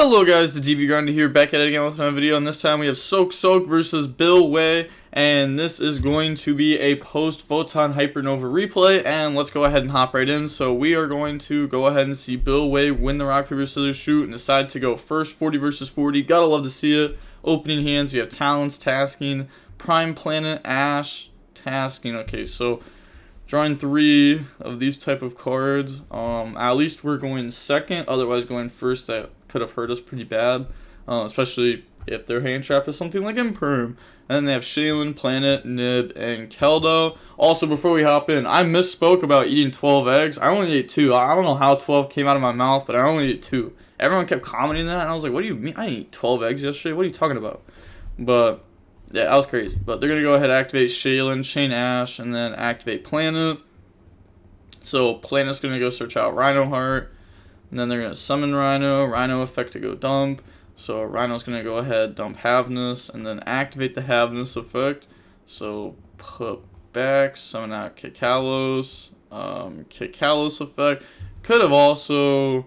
Hello guys, the TV Grinder here, back at it again with another video, and this time we have Soak versus YuGiOh, and this is going to be a post-Photon Hypernova replay, and let's go ahead and hop right in. So we are going to go ahead and see YuGiOh win the rock, paper, scissors, shoot, and decide to go first, 40 versus 40, gotta love to see it. Opening hands, we have Talents, Tasking, Prime Planet, Ash, Tasking. Okay, so drawing 3 of these type of cards. At least we're going second, otherwise going first, that could have hurt us pretty bad, especially if their hand trap is something like Imperm. And then they have Shaylin, Planet, Nib, and Keldo. Also, before we hop in, I misspoke about eating 12 eggs. I only ate 2. I don't know how 12 came out of my mouth, but I only ate 2. Everyone kept commenting that, and I was like, what do you mean? I ate 12 eggs yesterday? What are you talking about? But yeah, that was crazy. But they're going to go ahead and activate Shaylin, Chain Ash, and then activate Planet. So Planet's going to go search out Rhino Heart. And then they're going to summon Rhino effect to go dump. So Rhino's going to go ahead, dump Havness, and then activate the Havness effect. So put back, summon out Kikalos. Kikalos effect. Could have also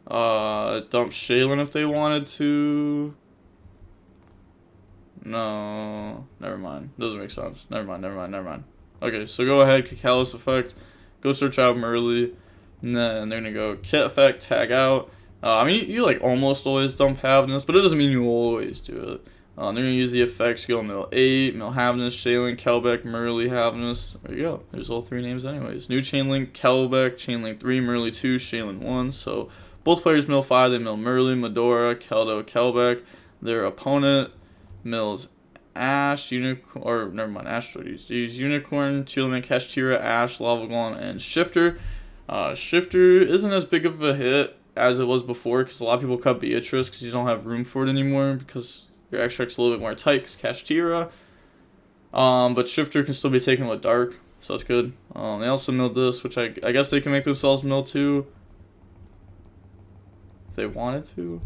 dumped Shaylin if they wanted to. No, never mind. Doesn't make sense. Never mind. Okay, so go ahead, Kikalos effect. Go search out Merly. And then they're going to go Kit effect, tag out. I mean, you like almost always dump Havness, but it doesn't mean you always do it. They're going to use the effects, go mill 8, mill Havness, Shaylin, Kelbeck, Merly, Havness. There you go. There's all 3 names anyways. New Chainlink, Kelbeck, Chainlink 3, Merly 2, Shaylin 1. So both players mill 5, they mill Merly, Medora, Keldo, Kelbeck. Their opponent mills Ash, Unicorn, or never mind, Ash use Unicorn, Tearlament, Kashtira, Ash, Lava Golem, and Shifter. Shifter isn't as big of a hit as it was before because a lot of people cut Beatrice because you don't have room for it anymore because your extract's a little bit more tight because Kashtira. But Shifter can still be taken with Dark, so that's good. They also milled this, which I guess they can make themselves mill too if they wanted to.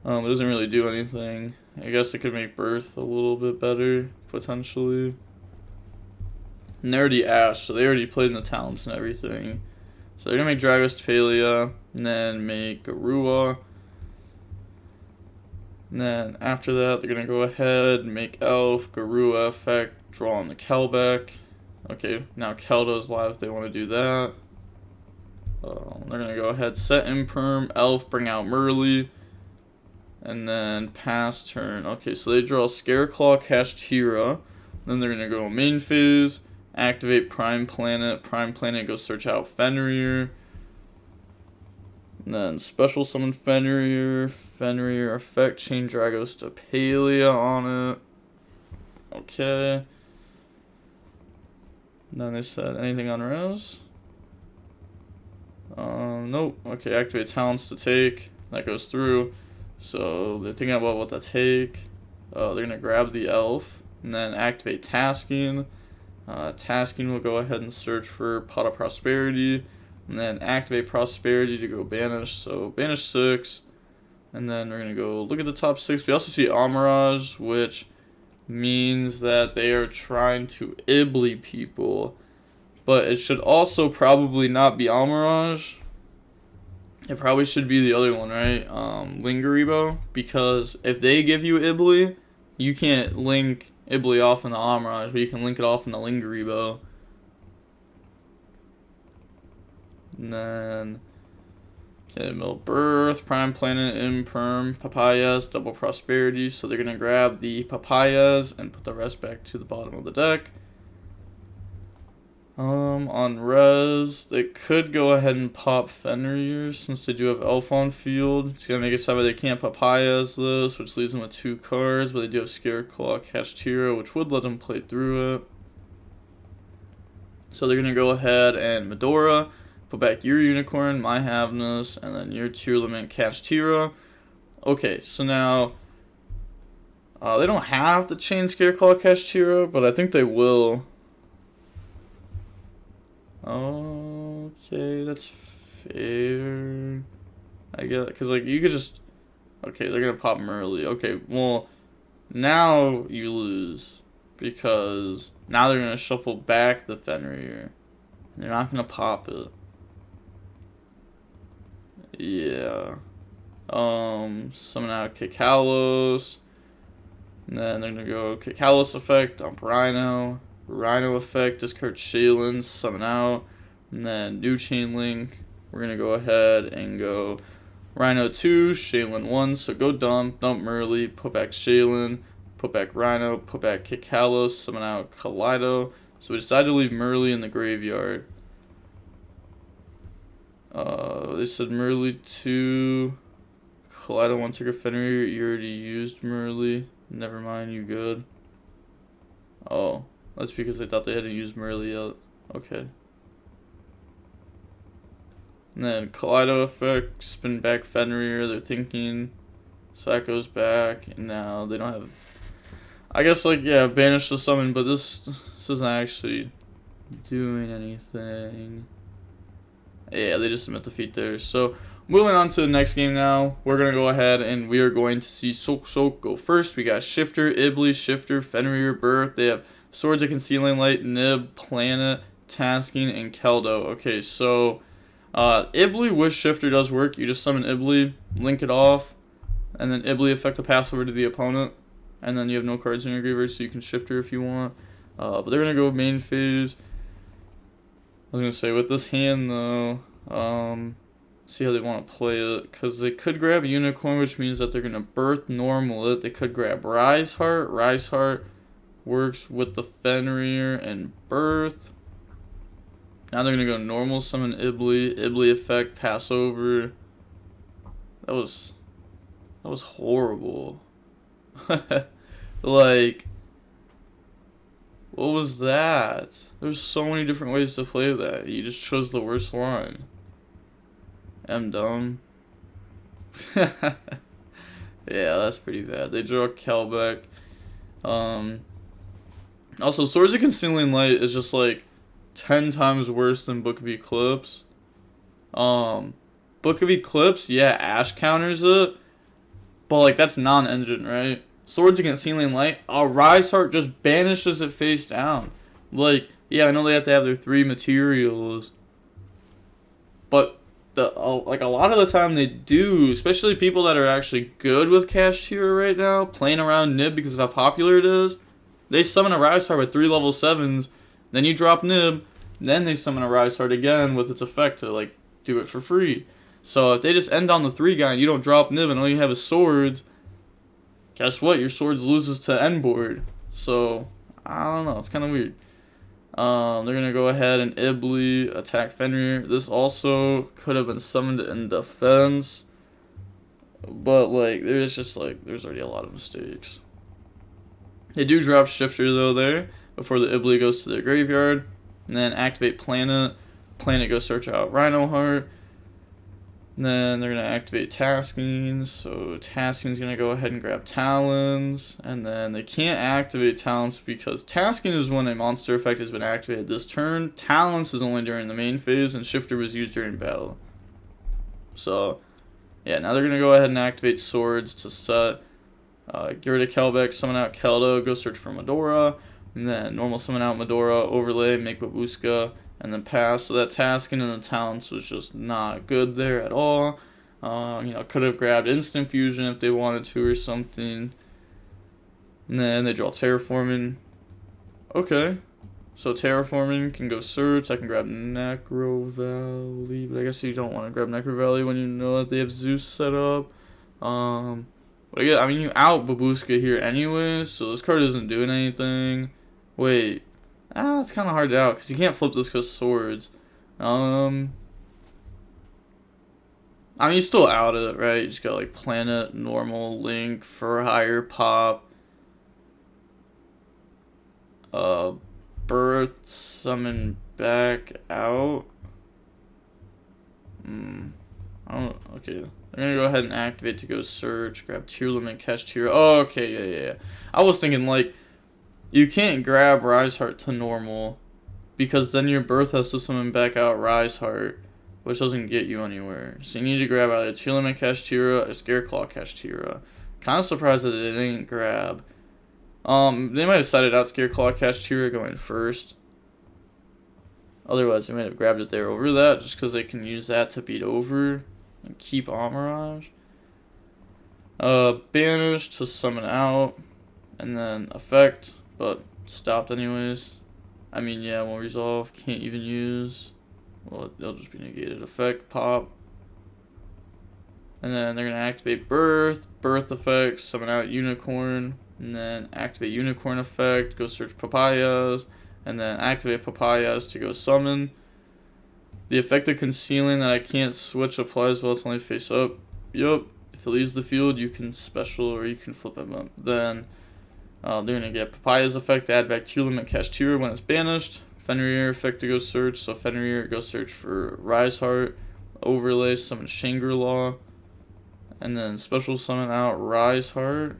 It doesn't really do anything. I guess it could make Birth a little bit better, potentially. And they already Ash, so they already played in the talents and everything. So they're going to make Dragos Tapalia, and then make Garua. And then after that, they're going to go ahead and make Elf, Garua effect, draw on the Kelbeck. Okay, now Keldo's live if they want to do that. They're going to go ahead, set Imperm, Elf, bring out Merly. And then pass turn. Okay, so they draw Scareclaw, Kashtira. Then they're going to go main phase, activate Prime Planet. Prime Planet, go search out Fenrir. And then special summon Fenrir. Fenrir effect, chain Dragos to Palia on it. Okay. And then they said anything on Rose? Nope. Okay, activate Talents to take. That goes through. So they're thinking about what to take. They're going to grab the Elf and then activate Tasking. Tasking will go ahead and search for Pot of Prosperity and then activate Prosperity to go Banish. So Banish 6. And then we're going to go look at the top 6. We also see Amirage, which means that they are trying to Ibly people. But it should also probably not be Amirage. It probably should be the other one, right? Lingaribo, because if they give you Ibly, you can't link Ibly off in the Amirage, but you can link it off in the Lingaribo. And then, okay, mill Birth, Prime Planet, Imperm, Papayas, double Prosperity. So they're gonna grab the Papayas and put the rest back to the bottom of the deck. On res, they could go ahead and pop Fenrir since they do have Elf on field. It's gonna make it so they can't Papayas this, which leaves them with 2 cards, but they do have Scareclaw, Kashtira, which would let them play through it. So they're gonna go ahead and Medora, put back your Unicorn, my Havness, and then your Tearlament, Kashtira. Okay, so now they don't have to chain Scareclaw, Kashtira, but I think they will. Okay, that's fair. I guess, because, like, you could just... Okay, they're going to pop Merly. Okay, well, now you lose. Because now they're going to shuffle back the Fenrir. They're not going to pop it. Yeah. Summon out Kikalos. And then they're going to go Kikalos effect, dump Rhino. Rhino effect, discard Shaylin, summon out. And then new chain link. We're going to go ahead and go Rhino 2, Shaylin 1. So go dump Merly, put back Shaylin, put back Rhino, put back Kikalos, summon out Kaleido. So we decided to leave Merly in the graveyard. They said Merly 2, Kaleido 1, took a Fenrir. You already used Merly. Never mind, you good. Oh, that's because they thought they hadn't used Merly yet. Okay. And then Kaleido effect, spin back Fenrir, they're thinking. So that goes back, and now they don't have... I guess, like, yeah, banish the summon, but this isn't actually doing anything. Yeah, they just submit defeat there. So, moving on to the next game now, we're going to go ahead and we are going to see Sok go first. We got Shifter, Ibli, Shifter, Fenrir, Birth. They have Swords of Concealing Light, Nib, Planet, Tasking, and Keldo. Okay, so Ibli with Shifter does work. You just summon Ibli, link it off, and then Ibli effect a pass over to the opponent. And then you have no cards in your graveyard, so you can Shifter if you want. But they're going to go main phase. I was going to say, with this hand, though, see how they want to play it. Because they could grab a Unicorn, which means that they're going to Birth normal it. They could grab Rise Heart. Rise Heart works with the Fenrir and Birth. Now they're going to go normal summon Ibli. Ibli effect, pass over. That was horrible. Like, what was that? There's so many different ways to play that. You just chose the worst line. I'm dumb. Yeah, that's pretty bad. They draw Kelbeck. Also, Swords of Concealing Light is just like 10 times worse than Book of Eclipse. Book of Eclipse, yeah, Ash counters it. But like, that's non-engine, right? Swords of Concealing Light, Rise Heart just banishes it face down. Like, yeah, I know they have to have their 3 materials, but like a lot of the time they do, especially people that are actually good with Kashtira right now, playing around Nib because of how popular it is. They summon a Rise Heart with 3 level 7s, then you drop Nib, then they summon a Rise Heart again with its effect to like do it for free. So if they just end on the 3 guy and you don't drop Nib and all you have is Swords, guess what? Your Swords loses to end board. So, I don't know. It's kind of weird. They're going to go ahead and Ibli attack Fenrir. This also could have been summoned in defense. But, like, there's already a lot of mistakes. They do drop Shifter, though, there before the Ibli goes to their graveyard. And then activate Planet. Planet goes search out Rhino Heart. And then they're going to activate Tasking, so Tasking's going to go ahead and grab Talons, and then they can't activate Talons because Tasking is when a monster effect has been activated this turn. Talons is only during the main phase, and Shifter was used during battle. So, yeah, now they're going to go ahead and activate Swords to set. Get rid of Kelbeck, summon out Keldo, go search for Medora, and then normal summon out Medora, overlay, make Babushka, and then pass. So that Tasking and the Talents was just not good there at all. Could have grabbed Instant Fusion if they wanted to or something. And then they draw Terraforming. Okay. So Terraforming can go search. I can grab Necro Valley, but I guess you don't want to grab Necro Valley when you know that they have Zeus set up. But yeah, I mean, you out Babushka here anyways, so this card isn't doing anything. Wait. It's kind of hard to out because you can't flip this because Swords. I mean, you still out it, right? You just got like Planet, Normal, Link, for higher pop. Birth, summon back out. Okay. I'm gonna go ahead and activate to go search, grab Tearlament, Kashtira. Oh, okay, yeah. I was thinking like, you can't grab Rise Heart to normal, because then your Birth has to summon back out Rise Heart, which doesn't get you anywhere. So you need to grab either Tearlament Kashtira or Scareclaw Kashtira. Kind of surprised that they didn't grab. They might have decided out Scareclaw Kashtira going first. Otherwise, they might have grabbed it there over that, just because they can use that to beat over and keep Amirage. Banish to summon out, and then effect, but stopped anyways. I mean, yeah, won't resolve, can't even use. Well, they'll just be negated. Effect, pop. And then they're going to activate Birth effect, summon out Unicorn, and then activate Unicorn effect, go search Papayas, and then activate Papayas to go summon. The effect of concealing that I can't switch applies while it's only face up. Yup. If it leaves the field, you can special or you can flip it up. Then they're going to get Papaya's effect to add back Tearlament Kashtira when it's banished. Fenrir effect to go search, so Fenrir go search for Rise Heart. Overlay, summon Shangri-La. And then special summon out Rise Heart.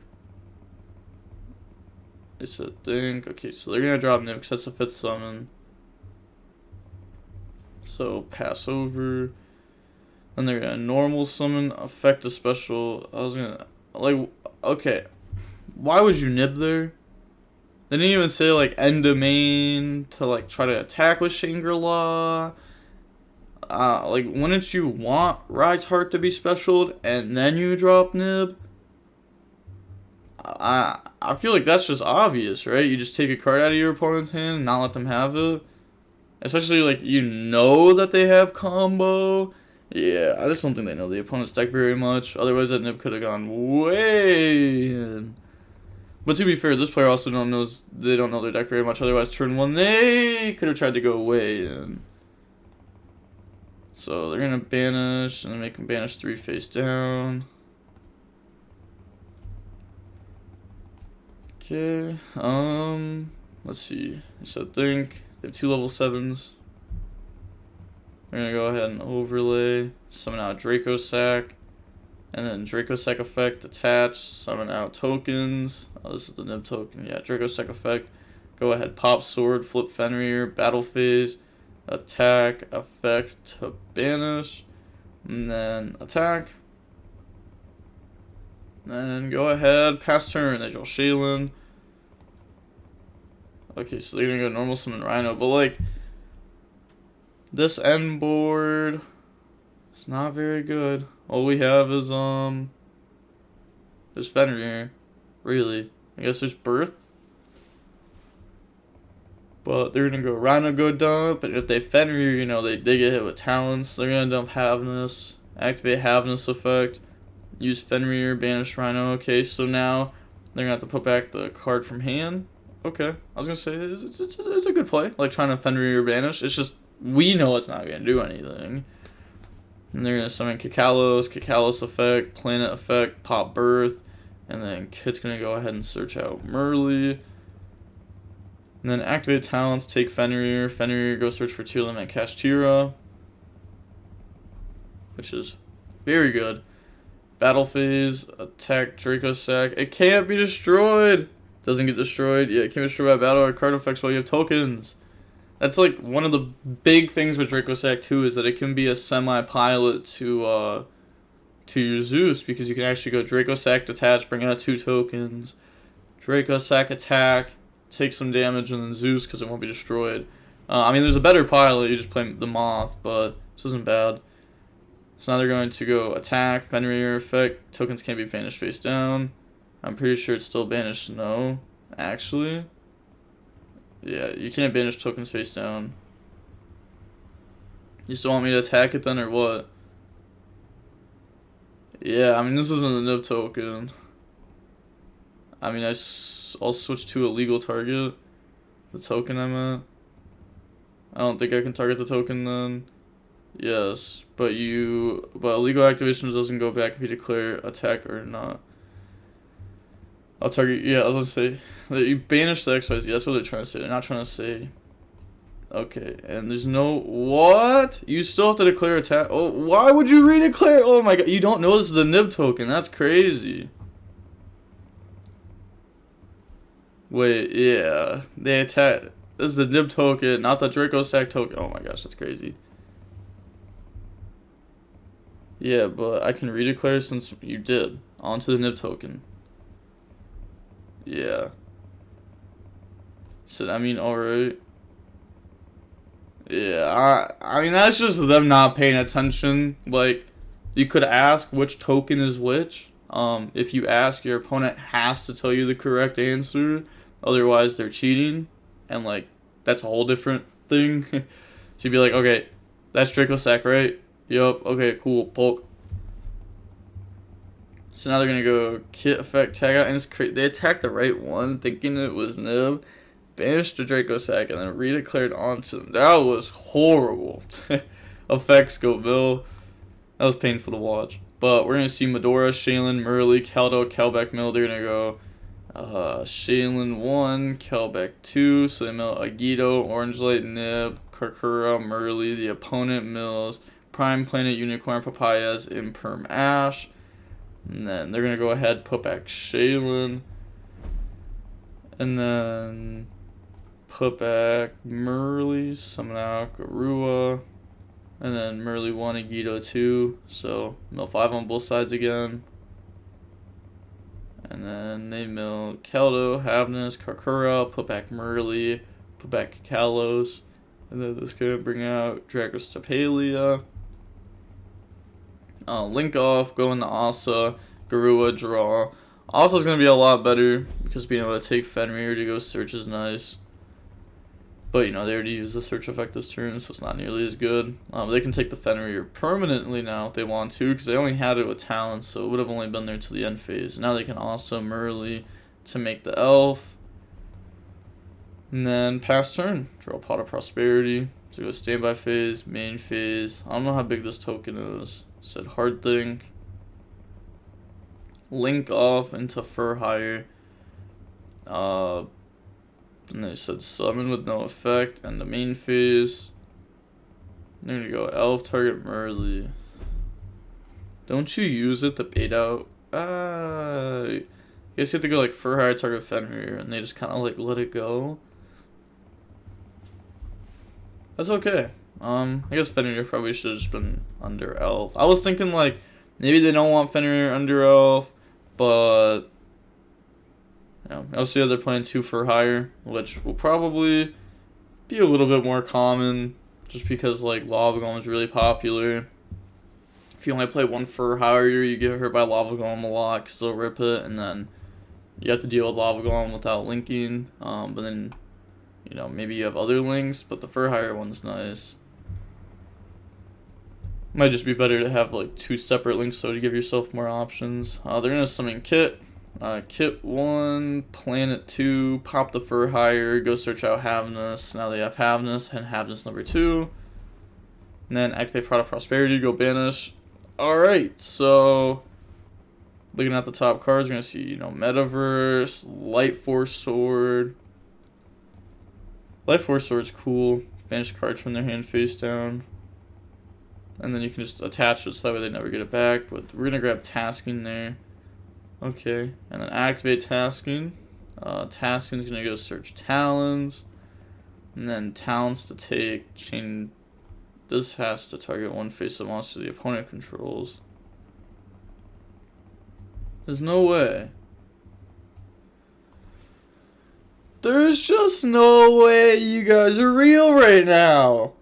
It's a thing. Okay, so they're going to drop Nib because that's the 5th summon. So pass over. Then they're going to normal summon, effect a special. I was going to, like, okay. Why would you nib there? They didn't even say, like, end domain to, like, try to attack with Shangri-La. Like, wouldn't you want Rise Heart to be specialed and then you drop Nib? I feel like that's just obvious, right? You just take a card out of your opponent's hand and not let them have it. Especially, like, you know that they have combo. Yeah, I just don't think they know the opponent's deck very much. Otherwise, that Nib could have gone way in. But to be fair, this player also don't know their deck very much. Otherwise, turn 1, they could have tried to go way in. So they're gonna banish, and then make them banish 3 face down. Okay, let's see. So think they have 2 level 7s. We're gonna go ahead and overlay, summon out Draco Sack, and then Draco Sack effect attach, summon out tokens. Oh, this is the Nib token. Yeah, Draco Sack effect. Go ahead, pop sword, flip Fenrir, battle phase. Attack, effect to banish, and then attack. Then go ahead, pass turn, they draw Shaylin. Okay, so they're gonna go normal summon Rhino, but like, this end board is not very good. All we have is, there's Fenrir, really. I guess there's Birth. But they're going to go Rhino, go dump, and if they Fenrir, you know, they get hit with talents. They're going to dump Havness, activate Havness effect, use Fenrir, banish Rhino. Okay, so now they're going to have to put back the card from hand. Okay, I was going to say, it's a good play, like trying to Fenrir banish. It's just, we know it's not going to do anything. And they're going to summon Kikalos effect, Planet effect, pop Birth, and then Kit's going to go ahead and search out Merly. And then activate talents, take Fenrir, go search for Tearlament Kashtira, which is very good. Battle phase, attack Draco Sack. It can't be destroyed. Doesn't get destroyed. Yeah, it can't be destroyed by battle or card effects while you have tokens. That's like one of the big things with Draco Sack too, is that it can be a semi-pilot to your Zeus, because you can actually go Draco Sack detach, bring out 2 tokens, Draco Sack attack, take some damage, and then Zeus because it won't be destroyed. I mean, there's a better pilot, you just play the Moth, but this isn't bad. So now they're going to go attack, Fenrir effect, tokens can't be banished face down. I'm pretty sure it's still banished, no, actually. Yeah, you can't banish tokens face down. You still want me to attack it then, or what? Yeah, I mean, this isn't a Nib token. I mean, I'll switch to a legal target. The token I'm at. I don't think I can target the token then. Yes, but illegal activation doesn't go back if you declare attack or not. I'll target, yeah, I was gonna say that you banish the XYZ. That's what they're trying to say. They're not trying to say. Okay, and there's no, what? You still have to declare attack. Oh, why would you redeclare? Oh my god, you don't know this is the Nib token. That's crazy. Wait, yeah, they attack. This is the Nib token, not the Draco Sack token. Oh my gosh, that's crazy. Yeah, but I can redeclare since you did. Onto the Nib token. Yeah. So, I mean, alright. Yeah, I mean, that's just them not paying attention. Like, you could ask which token is which. If you ask, your opponent has to tell you the correct answer, otherwise they're cheating, and like that's a whole different thing. So you'd be like, okay, that's Dracosack, right? Yup. Okay, cool. Poke. So now they're gonna go kit effect tag out, and it's crazy. They attacked the right one, thinking it was Nib, banished the Dracosack, and then redeclared onto them. That was horrible. Effects go Bill. That was painful to watch. But we're going to see Medora, Shaylin, Murley, Kaldo, Kelbeck mill. They're going to go Shaylin 1, Kelbeck 2. So they mill YuGiOh, Orange Light, Nib, Karkura, Murley. The opponent mills Prime Planet, Unicorn, Papayas, Imperm Ash. And then they're going to go ahead, put back Shaylin. And then put back Murley, summon out Garua. And then Murley 1, YuGiOh 2, so mill 5 on both sides again. And then they mill Kaldo, Havnus, Karkura, put back Murley, put back Kalos. And then this gonna bring out Dragostapelia. Link off, go into Asa, Garua, draw. Asa's gonna be a lot better because being able to take Fenrir to go search is nice. But, you know, they already used the search effect this turn, so it's not nearly as good. They can take the Fenrir permanently now if they want to, because they only had it with talents, so it would have only been there to the end phase. Now they can also Murley to make the elf. And then pass turn. Draw Pot of Prosperity. So go standby phase, main phase. I don't know how big this token is. Said hard thing. Link off into PHHY. And they said summon with no effect, and the main phase. They're gonna go elf target Murley. Don't you use it to bait out? I guess you have to go like PHHY target Fenrir, and they just kind of like let it go. That's okay. I guess Fenrir probably should have just been under elf. I was thinking like maybe they don't want Fenrir under elf, but I'll see how they're playing 2 PHHY, which will probably be a little bit more common just because like Lava Golem is really popular. If you only play 1 PHHY, you get hurt by Lava Golem a lot, still rip it, and then you have to deal with Lava Golem without linking. But then, you know, maybe you have other links, but the PHHY one's nice. Might just be better to have like 2 separate links so to give yourself more options. They're going to summon Kit. Kit 1, Planet 2, pop the PHHY, go search out Havnus. Now they have Havnus and Havnus number 2. And then activate Pot of Prosperity, go banish. Alright, so looking at the top cards, we're going to see, you know, Metaverse, Light Force Sword. Light Force Sword's cool. Banish cards from their hand face down. And then you can just attach it so that way they never get it back. But we're going to grab Tasking there. Okay, and then activate Tasking. Tasking's going to go search Talons. And then Talons to take, chain. This has to target one face-up monster the opponent controls. There's no way. There's just no way you guys are real right now.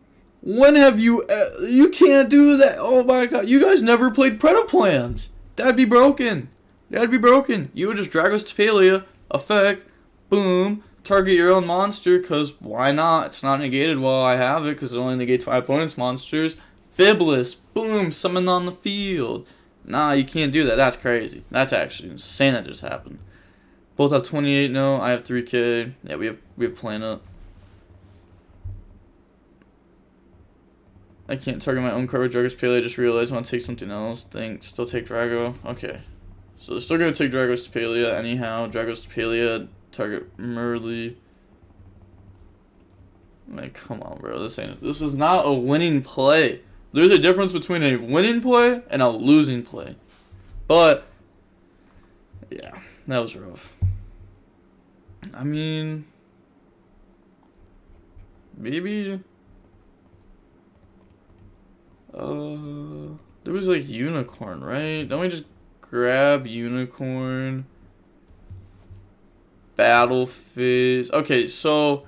When have you... you can't do that. Oh my god. You guys never played Predaplans. That'd be broken. That'd be broken. You would just Dragostapelia, effect, boom, target your own monster, because why not? It's not negated while I have it, because it only negates my opponent's monsters. Biblis, boom, summon on the field. Nah, you can't do that. That's crazy. That's actually insane that just happened. Both have 28 no, I have 3k. Yeah, we have Planet. I can't target my own card with Dragostapelia. I just realized I want to take something else. Still take Drago. Okay. So they're still going to take Dragostapelia anyhow. Dragostapelia, target Murley. Like, come on, bro. This is not a winning play. There's a difference between a winning play and a losing play. But, yeah, that was rough. I mean, maybe... there was like Unicorn, right? Don't we just grab Unicorn? Battle phase. Okay, so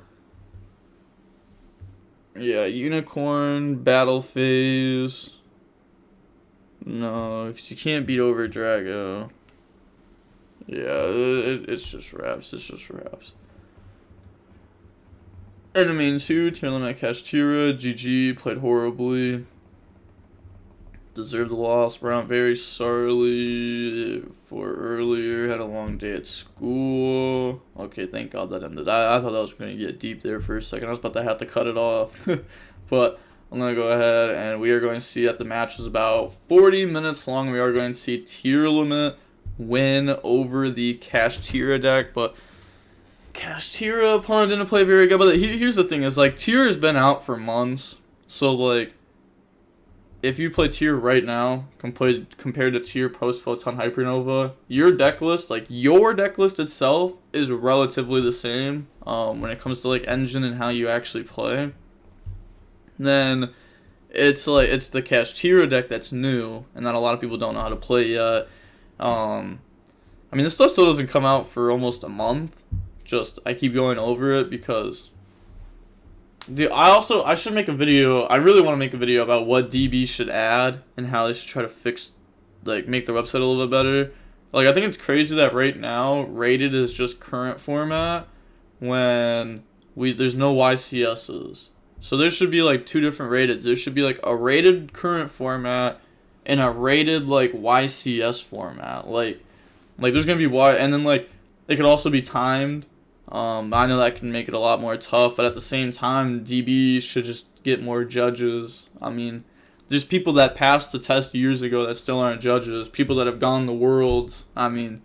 yeah, Unicorn, battle phase. No, because you can't beat over Drago. Yeah, it's just raps. It's just raps. Enemy 2, Tearlament Kashtira, GG, played horribly. Deserved the loss. Brown, very sorry for earlier. Had a long day at school. Okay, thank God that ended. I thought that was going to get deep there for a second. I was about to have to cut it off. But I'm going to go ahead and we are going to see that the match is about 40 minutes long. We are going to see Tearlament win over the Kashtira deck. But Kashtira opponent didn't play very good. But here's the thing is, like, Tier has been out for months. So, like, if you play Tier right now, compared to Tier post-Photon Hypernova, your deck list itself is relatively the same when it comes to, like, engine and how you actually play. Then it's the Kashtira deck that's new and that a lot of people don't know how to play yet. I mean, this stuff still doesn't come out for almost a month. Just, I keep going over it because, dude, I should make a video. I really want to make a video about what DB should add and how they should try to fix, like, make the website a little bit better. Like, I think it's crazy that right now rated is just current format when there's no YCSs. So there should be, like, two different rated. There should be, like, a rated current format and a rated, like, YCS format. Like there's gonna be and then, like, it could also be timed. I know that can make it a lot more tough, but at the same time, DB should just get more judges. I mean, there's people that passed the test years ago that still aren't judges. People that have gone to Worlds. I mean,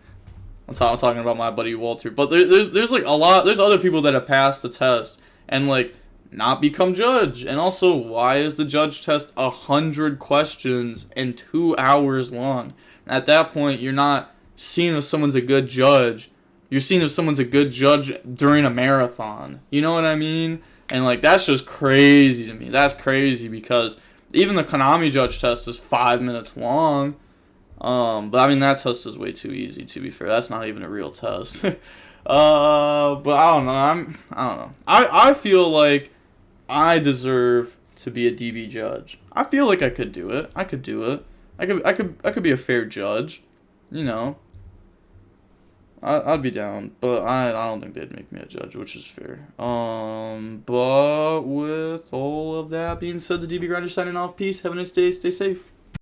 I'm talking about my buddy Walter. But there's like a lot. There's other people that have passed the test and, like, not become judge. And also, why is the judge test 100 questions and 2 hours long? At that point, you're not seeing if someone's a good judge. You're seeing if someone's a good judge during a marathon. You know what I mean? And, like, that's just crazy to me. That's crazy because even the Konami judge test is 5 minutes long. But, I mean, that test is way too easy, to be fair. That's not even a real test. But I don't know. I don't know. I feel like I deserve to be a DB judge. I feel like I could do it. I could do it. I could be a fair judge. You know. I'd be down, but I don't think they'd make me a judge, which is fair. But with all of that being said, the DB Grinder signing off. Peace. Have a nice day. Stay safe.